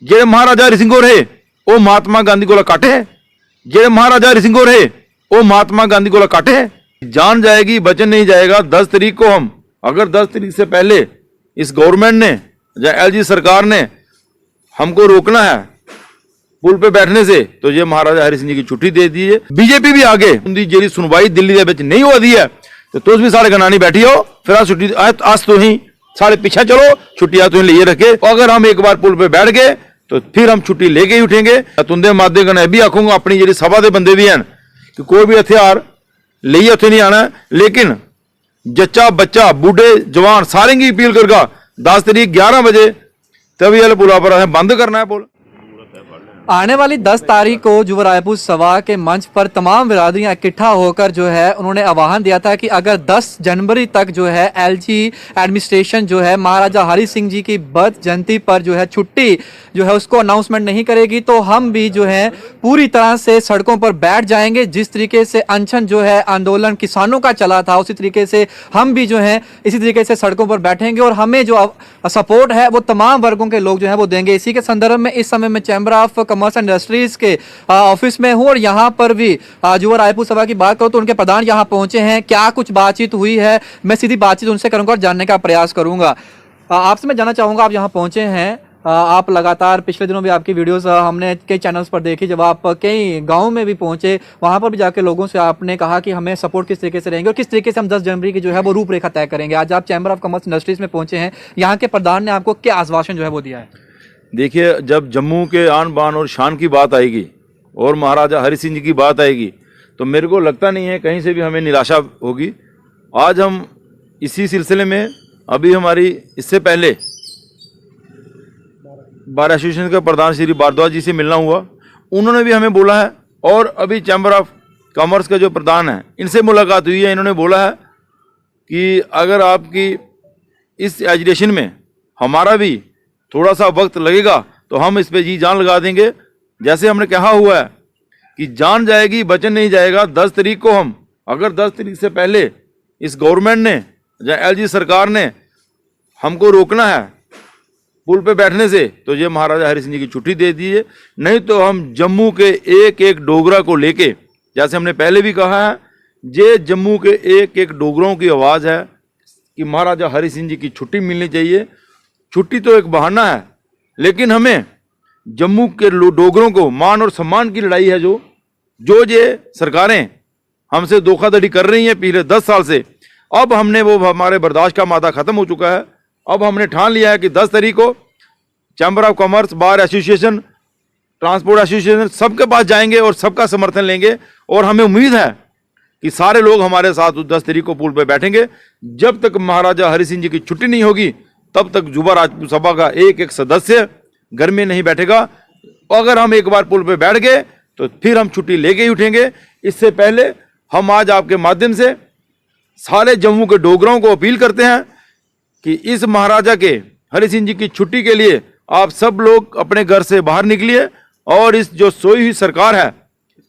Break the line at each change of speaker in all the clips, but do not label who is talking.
जेड़े महाराजा हरि सिंह रहे वो महात्मा गांधी को कट है, जेड़े महाराजा हरि सिंह रहे वो महात्मा गांधी को कट है। जान जाएगी बचन नहीं जाएगा। 10 तारीख को हम अगर 10 तारीख से पहले इस गवर्नमेंट ने या एलजी सरकार ने हमको रोकना है पुल पे बैठने से तो ये महाराजा हरि सिंह जी की छुट्टी दे दीजिए। बीजेपी भी आगे उनकी जेडी सुनवाई दिल्ली के विच नहीं हो दी है तो तुस भी सारे गनानी बैठी हो फिर आ छुट्टी अस तो ही सारे पीछे चलो छुट्टियां तुम लिए रखे। अगर हम एक बार पुल पे बैठ गए तो फिर हम छुट्टी लेके ही उठेंगे। तुंदे माध्यम कन्नै भी आखूंगा अपनी जी सभा के बंदे भी हैं कि कोई भी हथियार लेइए उत्थे नहीं आना, लेकिन जच्चा बच्चा बूढ़े जवान सारे की अपील करगा 10 तारीख 11 बजे तभी वाले पुला पर हमें बंद करना है पुल।
आने वाली 10 तारीख को युवा रायपुर सभा के मंच पर तमाम बिरादरियां इकट्ठा होकर जो है उन्होंने आह्वान दिया था कि अगर 10 जनवरी तक जो है एलजी एडमिनिस्ट्रेशन जो है महाराजा हरि सिंह जी की बर्थ जयंती पर जो है छुट्टी जो है उसको अनाउंसमेंट नहीं करेगी तो हम भी जो है पूरी तरह से सड़कों पर बैठ जाएंगे। जिस तरीके से अनशन जो है आंदोलन किसानों का चला था उसी तरीके से हम भी जो है इसी तरीके से सड़कों पर बैठेंगे और हमें जो सपोर्ट है वो तमाम वर्गों के लोग जो है वो देंगे। इसी के संदर्भ में इस समय में chamber of commerce and industries के ऑफिस में हूँ और यहाँ पर भी युवा रायपुर सभा की बात करूँ तो उनके प्रधान यहाँ पहुंचे हैं। क्या कुछ बातचीत हुई है मैं सीधी बातचीत उनसे करूंगा और जानने का प्रयास करूंगा। आपसे मैं जानना चाहूंगा आप यहाँ पहुंचे हैं, आप लगातार पिछले दिनों भी आपकी वीडियोस हमने कई चैनल्स पर देखी, जब आप कई गाँव में भी पहुंचे वहां पर भी जाके लोगों से आपने कहा कि हमें सपोर्ट किस तरीके से रहेंगे और किस तरीके से हम 10 जनवरी की जो है वो रूपरेखा तय करेंगे। आज आप चैम्बर ऑफ कॉमर्स इंडस्ट्रीज में पहुंचे हैं, यहाँ के प्रधान ने आपको क्या आश्वासन जो है वो दिया है?
देखिए, जब जम्मू के आन बान और शान की बात आएगी और महाराजा हरि सिंह जी की बात आएगी तो मेरे को लगता नहीं है कहीं से भी हमें निराशा होगी। आज हम इसी सिलसिले में अभी हमारी इससे पहले बार एसोसिएशन के प्रधान श्री भारद्वाज जी से मिलना हुआ, उन्होंने भी हमें बोला है और अभी चैम्बर ऑफ कॉमर्स के जो प्रधान हैं इनसे मुलाकात हुई है। इन्होंने बोला है कि अगर आपकी इस एजुकेशन में हमारा भी थोड़ा सा वक्त लगेगा तो हम इस पे जी जान लगा देंगे। जैसे हमने कहा हुआ है कि जान जाएगी बचन नहीं जाएगा। 10 तारीख को हम अगर 10 तारीख से पहले इस गवर्नमेंट ने या एलजी सरकार ने हमको रोकना है पुल पे बैठने से तो ये महाराजा हरि सिंह जी की छुट्टी दे दीजिए, नहीं तो हम जम्मू के एक एक डोगरा को लेके, जैसे हमने पहले भी कहा है, ये जम्मू के एक एक डोगरों की आवाज़ है कि महाराजा हरि सिंह जी की छुट्टी मिलनी चाहिए। छुट्टी तो एक बहाना है, लेकिन हमें जम्मू के डोगरों को मान और सम्मान की लड़ाई है। जो ये सरकारें हमसे धोखाधड़ी कर रही हैं पिछले 10 साल से, अब हमने वो हमारे बर्दाश्त का मादा ख़त्म हो चुका है। अब हमने ठान लिया है कि 10 तारीख को chamber of commerce, bar association, transport association सबके पास जाएंगे और सबका समर्थन लेंगे और हमें उम्मीद है कि सारे लोग हमारे साथ 10 तारीख को पुल पर बैठेंगे। जब तक महाराजा हरि सिंह जी की छुट्टी नहीं होगी तब तक युवा राजपूत सभा का एक एक सदस्य घर में नहीं बैठेगा। अगर हम एक बार पुल पे बैठ गए तो फिर हम छुट्टी लेके ही उठेंगे। इससे पहले हम आज आपके माध्यम से सारे जम्मू के डोगरों को अपील करते हैं कि इस महाराजा के हरि सिंह जी की छुट्टी के लिए आप सब लोग अपने घर से बाहर निकलिए और इस जो सोई हुई सरकार है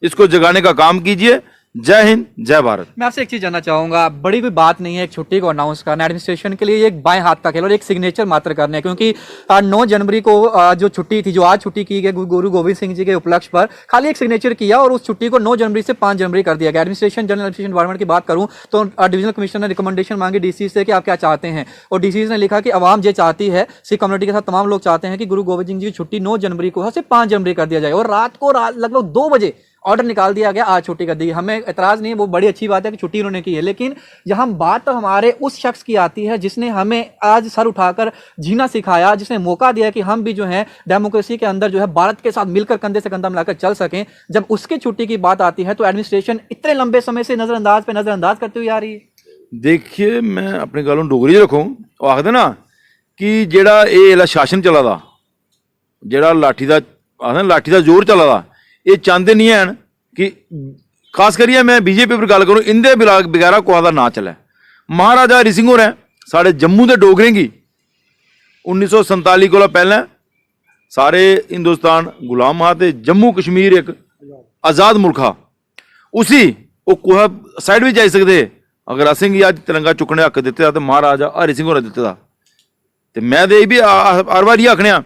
इसको जगाने का काम कीजिए। जय हिंद, जय भारत।
मैं आपसे एक चीज जानना चाहूंगा, बड़ी कोई बात नहीं है एक छुट्टी को अनाउंस करना एडमिनिस्ट्रेशन के लिए, ये एक बाएं हाथ का खेल और एक सिग्नेचर मात्र करने, क्योंकि 9 जनवरी को जो छुट्टी थी, जो आज छुट्टी की गई गुरु गोविंद सिंह जी के उपलक्ष्य पर, खाली एक सिग्नेचर किया और उस छुट्टी को 9 जनवरी से 5 जनवरी कर दिया गया। एडमिनिस्ट्रेशन जनरल एडमिनिस्ट्रेशन डिपार्टमेंट की बात करूं तो डिविजनल कमिश्नर ने रिकमेंडेशन मांगी डीसी से कि आप क्या चाहते हैं और डीसी ने लिखा कि अवाम ये चाहती है, सिख कम्युनिटी के साथ तमाम लोग चाहते हैं कि गुरु गोविंद सिंह जी की छुट्टी 9 जनवरी को से 5 जनवरी कर दिया जाए और रात को लगभग 2 बजे ऑर्डर निकाल दिया गया, आज छुट्टी कर दी। हमें एतराज नहीं है, वो बड़ी अच्छी बात है कि छुट्टी उन्होंने की है, लेकिन यहाँ बात तो हमारे उस शख्स की आती है जिसने हमें आज सर उठाकर जीना सिखाया, जिसने मौका दिया कि हम भी जो है डेमोक्रेसी के अंदर जो है भारत के साथ मिलकर कंधे से कंधा मिलाकर चल सकें। जब उसकी छुट्टी की बात आती है तो एडमिनिस्ट्रेशन इतने लंबे समय से नजरअंदाज करते हुए आ रही है।
देखिए, मैं अपनी गलों डोगरी रखूँ, आखते ना कि जेड़ा ये शासन चला था, जेड़ा लाठी का जोर चला था, ये चाहते नहीं हैं कि खास करिए मैं बीजेपी पर गल करूँ, इंदे बगैरा कुछ का ना चले। महाराजा हरि सिंह होरें साढ़े जम्मू के डोगरें की 1947 को पहले सारे हिंदुस्तान गुलाम हा, जम्मू कश्मीर एक आज़ाद मुल्क हा, उसी वो कुछ साइड भी जाई सकते अगर असें अज तिरंगा चुकने हक दिते तो महाराजा हरि सिंह होरें दिते दा। ते मैं तो ये भी हर बार आखने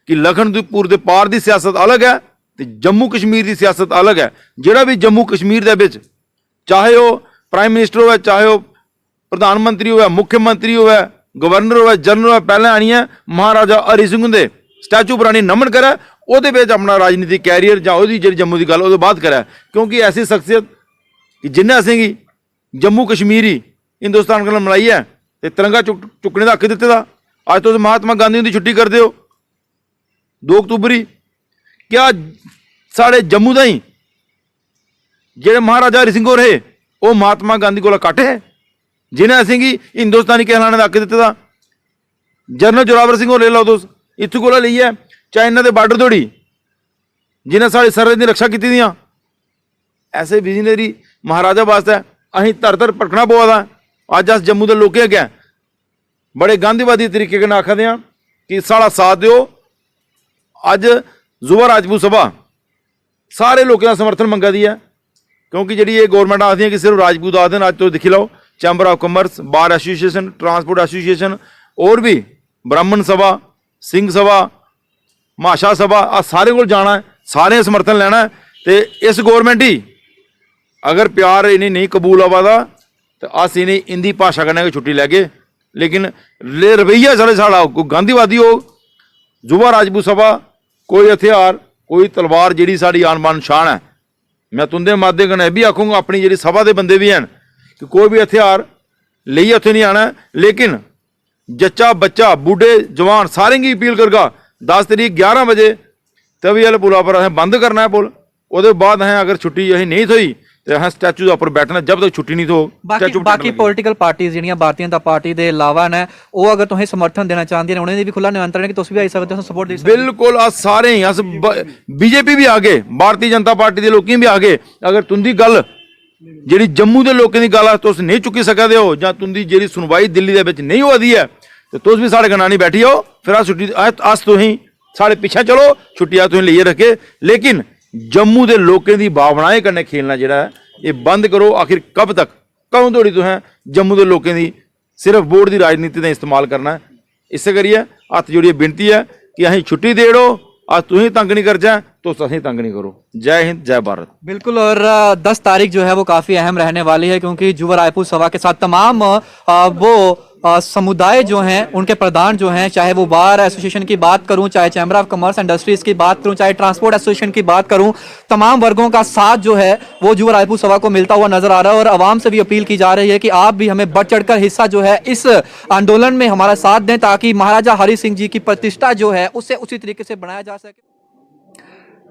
कि लखनपुर ਦੇ ਪਾਰ ਦੀ ਸਿਆਸਤ ਅਲੱਗ ਹੈ ਤੇ ਜੰਮੂ ਕਸ਼ਮੀਰ ਦੀ ਸਿਆਸਤ ਅਲੱਗ ਹੈ। ਜਿਹੜਾ ਵੀ ਜੰਮੂ ਕਸ਼ਮੀਰ ਦੇ ਵਿੱਚ ਚਾਹੇ ਉਹ ਪ੍ਰਾਈਮ ਮਿਨਿਸਟਰ ਹੋਵੇ, ਚਾਹੇ ਉਹ ਪ੍ਰਧਾਨ ਮੰਤਰੀ ਹੋਵੇ, ਮੁੱਖ ਮੰਤਰੀ ਹੋਵੇ, ਗਵਰਨਰ ਹੋਵੇ, ਜਨਰਲ ਹੋਵੇ, ਪਹਿਲਾਂ ਆਣੀ ਹੈ ਮਹਾਰਾਜਾ ਹਰੀ ਸਿੰਘ ਦੇ ਸਟੈਚੂ ਪੁਰਾਣੀ ਨਮਨ ਕਰੇ, ਉਹਦੇ ਵਿੱਚ ਆਪਣਾ ਰਾਜਨੀਤਿਕ ਕੈਰੀਅਰ ਜਾਂ ਉਹਦੀ ਜਿਹੜੀ ਜੰਮੂ ਦੀ ਗੱਲ ਉਹਦੇ ਬਾਅਦ ਕਰੇ। ਕਿਉਂਕਿ ਐਸੀ ਸ਼ਖਸੀਅਤ ਕਿ ਜਿੰਨੇ ਅਸੀਂ ਜੰਮੂ ਕਸ਼ਮੀਰ ਹੀ ਹਿੰਦੁਸਤਾਨ ਕੋਲ ਮਲਾਈ ਹੈ ਤੇ ਤਿਰੰਗਾ ਚੁੱਕਣੇ ਦਾ ਹੱਕ ਦਿੱਤੇ ਦਾ। ਅੱਜ ਤੁਸੀਂ ਮਹਾਤਮਾ ਗਾਂਧੀ ਦੀ ਛੁੱਟੀ ਕਰਦੇ ਹੋ 2 ਅਕਤੂਬਰ ਹੀ, ਕਿਆ ਸਾਡੇ ਜੰਮੂ ਦਾ ਹੀ ਜਿਹੜੇ ਮਹਾਰਾਜਾ ਹਰੀ ਸਿੰਘ ਹੋ ਰਹੇ ਉਹ ਮਹਾਤਮਾ ਗਾਂਧੀ ਕੋਲ ਘੱਟ ਹੈ ਜਿन्हें ਅਸੀਂ हिंदुस्तानी कहलाने का हक दिते दा। जनरल जोरावर सिंह होर ले लो तुस, इत्थों कोला लेइयै चाइना के बार्डर धोड़ी जिन्हें साड़ी सरहद की रक्षा की दियां। ऐसे विजनरी महाराजा वास्ते असीं धर धर भटकना पवा दा। अज अस जम्मू के लोग अगे बड़े गांधीवादी तरीके कन्नै आखदे हां कि साड़ा साथ दिओ। अज युवा राजपूत सभा सारे लोगों का समर्थन मंगा दी है, क्योंकि जी ये गौरमेंट आखदी है कि सिर्फ राजपूत आखदे हैं। अज तो दिखी लो chamber of commerce, bar association, transport association और भी ब्राह्मण सभा, सिंह सभा, भाषा सभा, आ सारे को जाना है, सारे समर्थन लेना है। तो इस गौरमेंट ही अगर प्यार इन्हें नहीं कबूल आवा दा तो अस इन्हें हिंदी भाषा कन्नै की छुट्टी लैगे। लेकिन रवैया चले साड़ा कोई गांधीवादी हो, युवा राजपूत सभा कोई हथियार कोई तलवार जी साड़ी आन बान शान है। मैं तुंदे माध्यम कन्नै भी आखूँगा अपनी जी सभा के बंदे भी हैं कि कोई भी हथियार लेइयै उत्थे नहीं आना। लेकिन जच्चा बच्चा बूढ़े जवान सारे की अपील करगा 10 तारीख 11 बजे तभी वाले पुला पर असें बंद करना है पुल। उसके बाद असें अगर छुट्टी असीं नहीं थोई तो असें स्टैचू के उपर बैठना जब तक छुट्टी नहीं थो।
बाकी पोलिटिकल पार्टीज जिहड़ियां भारतीय जनता पार्टी के अलावा ने वो अगर तुसें समर्थन देना चाहती हैं उन्हें भी खुला निमंत्रण है कि तुसीं भी आई सकते हो, सपोर्ट दे सकते हो।
बिल्कुल अस सारे ही अस बीजेपी भी आगे, भारतीय जनता पार्टी के लोग भी आगे। अगर तुंदी गल जी जम्मू के लोगों की गल तुम नहीं चुकी सकते हो या तुंदी जी सुनवाई दिल्ली के विच नहीं होती है तो तुम भी साढ़े कन्नै नहीं बैठी हो। फिर अस छुट्टी अस तुसीं साढ़े पीछे चलो, छुट्टी अस तुसीं लेइयै रखे। लेकिन जम्मू के लोगों की भावनाएं कन्नै खेलना जिहड़ा है ये बंद करो। आखिर कब तक कदों धोड़ी तुसें जम्मू के लोगों की सिर्फ वोट की राजनीति का इस्तेमाल करना है। इस करिए हत्थ जोड़िए बेनती है कि असीं छुट्टी दे दो, आज तुसीं तंग नहीं करजा तो असीं तंग नहीं करो। जय हिंद, जय भारत।
बिल्कुल। और 10 तारीख जो है वो काफ़ी अहम रहने वाली है, क्योंकि युवा राजपूत सभा के साथ तमाम वो समुदाय जो हैं उनके प्रधान जो हैं, चाहे वो बार एसोसिएशन की बात करूं, चाहे चैम्बर ऑफ कॉमर्स इंडस्ट्रीज की बात करूं, चाहे ट्रांसपोर्ट एसोसिएशन की बात करूं, तमाम वर्गों का साथ जो है वो युवा राजपूत सभा को मिलता हुआ नजर आ रहा है। और आवाम से भी अपील की जा रही है कि आप भी हमें बढ़ चढ़कर हिस्सा जो है इस आंदोलन में हमारा साथ दें, ताकि महाराजा हरि सिंह जी की प्रतिष्ठा जो है उसे उसी तरीके से बनाया जा सके।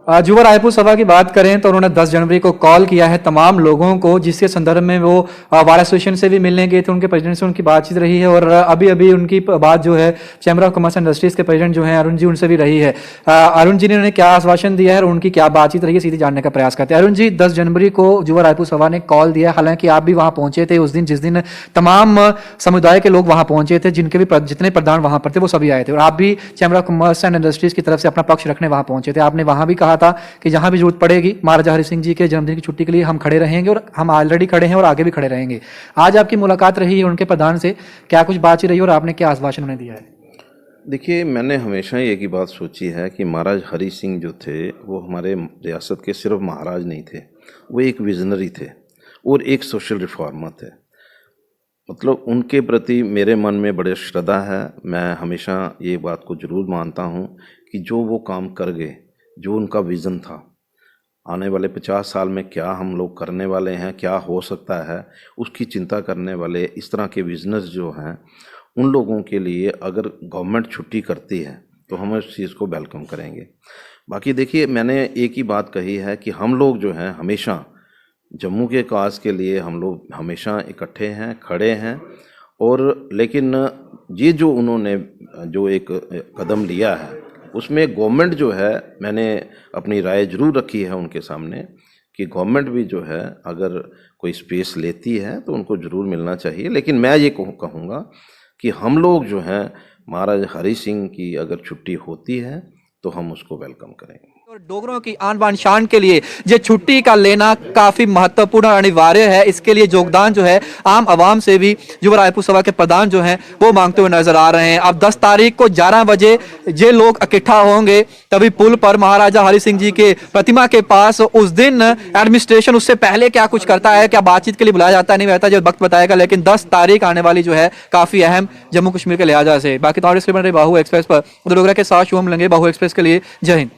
युवा राजपूत सभा की बात करें तो उन्होंने 10 जनवरी को कॉल किया है तमाम लोगों को, जिसके संदर्भ में वो बार एसोसिएशन से भी मिलने गए थे, उनके प्रेसिडेंट से उनकी बातचीत रही है। और अभी अभी उनकी बात जो है चैम्बर ऑफ कॉमर्स इंडस्ट्रीज के प्रेसिडेंट जो हैं अरुण जी, उनसे भी रही है। अरुण जी ने उन्हें क्या आश्वासन दिया है और उनकी क्या बातचीत रही है, सीधे जानने का प्रयास करते हैं। अरुण जी, 10 जनवरी को युवा राजपूत सभा ने कॉल दिया, हालांकि आप भी वहाँ पहुंचे थे उस दिन जिस दिन तमाम समुदाय के लोग वहाँ पहुंचे थे, जिनके भी जितने प्रधान वहाँ पर थे वो सभी आए थे, और आप भी chamber of commerce and industries की तरफ से अपना पक्ष रखने वहाँ पहुंचे थे। आपने वहाँ भी कहा था कि जहाँ जरूरत पड़ेगी महाराजा हरि सिंह जी के जन्मदिन की छुट्टी के लिए हम खड़े रहेंगे, और हम ऑलरेडी खड़े हैं और आगे भी खड़े रहेंगे। आज आपकी मुलाकात रही है उनके प्रधान से, क्या कुछ बातचीत रही और आपने क्या आश्वासन उन्हें दिया है?
देखिए, मैंने हमेशा एक ही बात सोची है कि महाराज हरि सिंह जो थे वो हमारे रियासत के सिर्फ महाराज नहीं थे, वो एक विजनरी थे और एक सोशल रिफॉर्मर थे। मतलब उनके प्रति मेरे मन में बड़े श्रद्धा है। मैं हमेशा ये बात को ज़रूर मानता हूँ कि जो वो काम कर गए, जो उनका विज़न था, आने वाले 50 साल में क्या हम लोग करने वाले हैं, क्या हो सकता है, उसकी चिंता करने वाले इस तरह के बिजनेस जो हैं, उन लोगों के लिए अगर गवर्नमेंट छुट्टी करती है तो हम इस चीज़ को वेलकम करेंगे। बाकी देखिए, मैंने एक ही बात कही है कि हम लोग जो हैं हमेशा जम्मू के काज के लिए हम लोग हमेशा इकट्ठे हैं, खड़े हैं। और लेकिन ये जो उन्होंने जो एक कदम लिया है उसमें गवर्नमेंट जो है, मैंने अपनी राय ज़रूर रखी है उनके सामने कि गवर्नमेंट भी जो है अगर कोई स्पेस लेती है तो उनको ज़रूर मिलना चाहिए। लेकिन मैं ये कहूँगा कि हम लोग जो हैं महाराज हरि सिंह की अगर छुट्टी होती है तो हम उसको वेलकम करेंगे।
और डोगरों की आन बान शान के लिए ये छुट्टी का लेना काफी महत्वपूर्ण और अनिवार्य है। इसके लिए योगदान जो है आम आवाम से भी युवा रायपुर सभा के प्रधान जो हैं वो मांगते हुए नजर आ रहे हैं। अब 10 तारीख को 11 बजे ये लोग इकट्ठा होंगे, तभी पुल पर महाराजा हरि सिंह जी के प्रतिमा के पास। उस दिन एडमिनिस्ट्रेशन उससे पहले क्या कुछ करता है, क्या बातचीत के लिए बुलाया जाता है, नहीं रहता, जो वक्त बताएगा। लेकिन 10 तारीख आने वाली जो है काफी अहम जम्मू कश्मीर के लिहाजा से। बाकी तो बाहू एक्सप्रेस पर के साथ शुभम लंगे, बाहू एक्सप्रेस के लिए जय हिंद।